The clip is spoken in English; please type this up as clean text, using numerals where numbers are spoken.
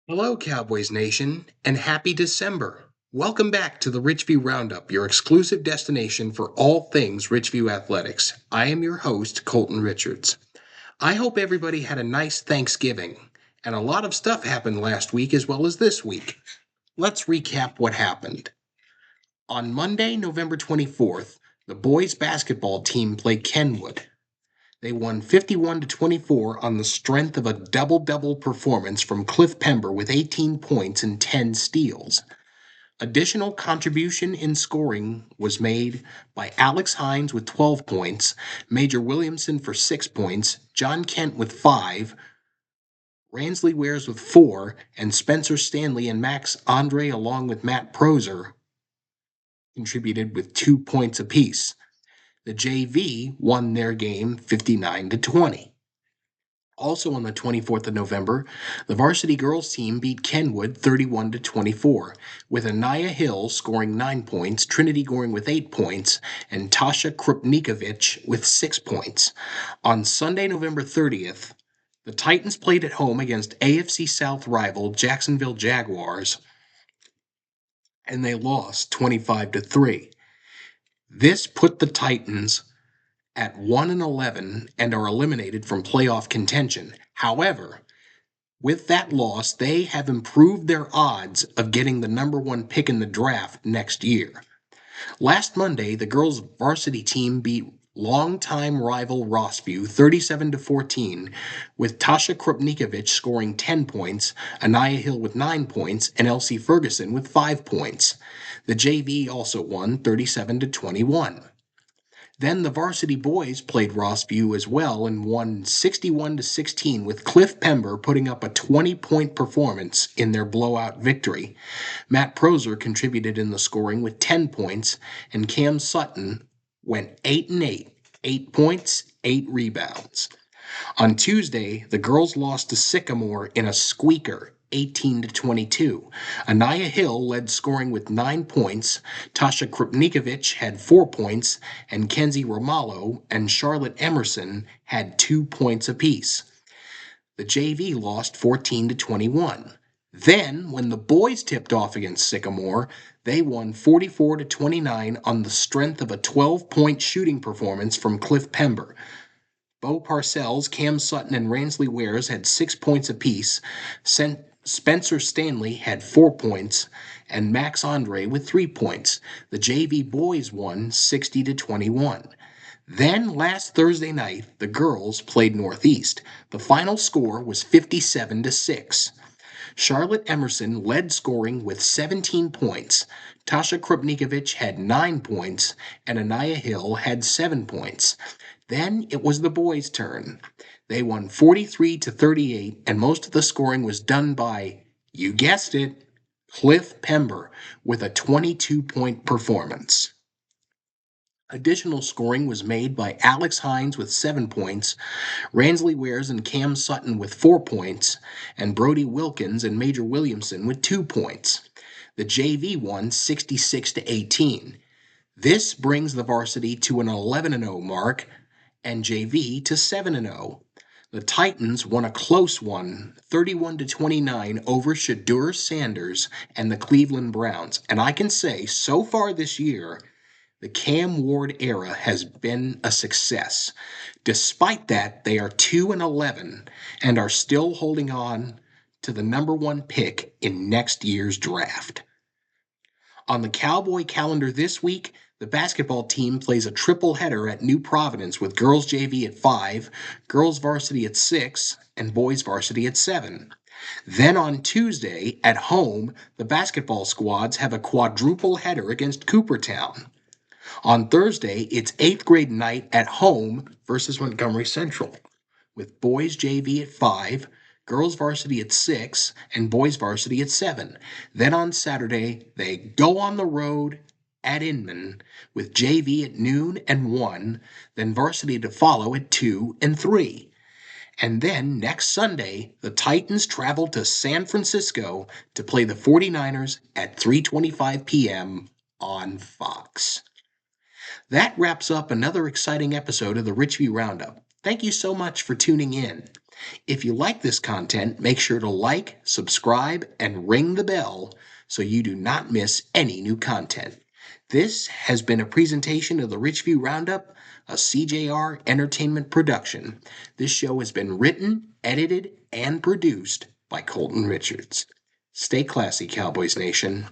Hello, Cowboys Nation, and happy December. Welcome back to the Richview Roundup, your exclusive destination for all things Richview athletics. I am your host, Colton Richards. I hope everybody had a nice Thanksgiving, and a lot of stuff happened last week as well as this week. Let's recap what happened. On Monday, November 24th, the boys basketball team played Kenwood. They won 51 to 24 on the strength of a double-double performance from Cliff Pember with 18 points and 10 steals. Additional contribution in scoring was made by Alex Hines with 12 points, Major Williamson for 6 points, John Kent with 5, Ransley Wares with 4, and Spencer Stanley and Max Andre along with Matt Proser contributed with 2 points apiece. The JV won their game 59 to 20. Also on the 24th of November, the varsity girls team beat Kenwood 31 to 24, with Anaya Hill scoring 9 points, Trinity Goring with 8 points, and Tasha Krupnikovic with 6 points. On Sunday, November 30th, the Titans played at home against AFC South rival Jacksonville Jaguars, and they lost 25 to 3. This put the Titans at 1-11 and are eliminated from playoff contention. However, with that loss, they have improved their odds of getting the number one pick in the draft next year. Last Monday, the girls' varsity team beat longtime rival Rossview 37 to 14, with Tasha Krupnikovic scoring 10 points, Anaya Hill with 9 points, and Elsie Ferguson with 5 points. The JV also won 37 to 21. Then the varsity boys played Rossview as well and won 61 to 16, with Cliff Pember putting up a 20-point performance in their blowout victory. Matt Proser contributed in the scoring with 10 points, and Cam Sutton went 8 and 8, 8 points, 8 rebounds. On Tuesday, the girls lost to Sycamore in a squeaker, 18 to 22. Anaya Hill led scoring with 9 points. Tasha Krupnikovic had 4 points, and Kenzie Romalo and Charlotte Emerson had 2 points apiece. The JV lost 14 to 21. Then, when the boys tipped off against Sycamore, they won 44 to 29 on the strength of a 12-point shooting performance from Cliff Pember. Bo Parcells, Cam Sutton, and Ransley Wares had 6 points apiece. Spencer Stanley had 4 points, and Max Andre with 3 points. The JV boys won 60 to 21. Then last Thursday night, the girls played Northeast. The final score was 57 to 6. Charlotte Emerson led scoring with 17 points. Tasha Krupnikovic had 9 points, and Anaya Hill had 7 points. Then it was the boys' turn. They won 43 to 38, and most of the scoring was done by, you guessed it, Cliff Pember with a 22-point performance. Additional scoring was made by Alex Hines with 7 points, Ransley Wares and Cam Sutton with 4 points, and Brody Wilkins and Major Williamson with 2 points. The JV won 66 to 18. This brings the varsity to an 11-0 mark and JV to 7-0. The Titans won a close one, 31 to 29 over Shadur Sanders and the Cleveland Browns. And I can say, so far this year, the Cam Ward era has been a success. Despite that, they are 2-11 and are still holding on to the number one pick in next year's draft. On the Cowboy calendar this week, the basketball team plays a triple header at New Providence with girls JV at 5, girls varsity at 6, and boys varsity at 7. Then on Tuesday, at home, the basketball squads have a quadruple header against Coopertown. On Thursday, it's 8th grade night at home versus Montgomery Central, with boys JV at 5, girls varsity at 6, and boys varsity at 7. Then on Saturday, they go on the road at Inman with JV at noon and 1, then varsity to follow at 2 and 3. And then next Sunday, the Titans travel to San Francisco to play the 49ers at 3:25 p.m. on Fox. That wraps up another exciting episode of the Richview Roundup. Thank you so much for tuning in. If you like this content, make sure to like, subscribe, and ring the bell so you do not miss any new content. This has been a presentation of the Richview Roundup, a CJR Entertainment production. This show has been written, edited, and produced by Colton Richards. Stay classy, Cowboys Nation.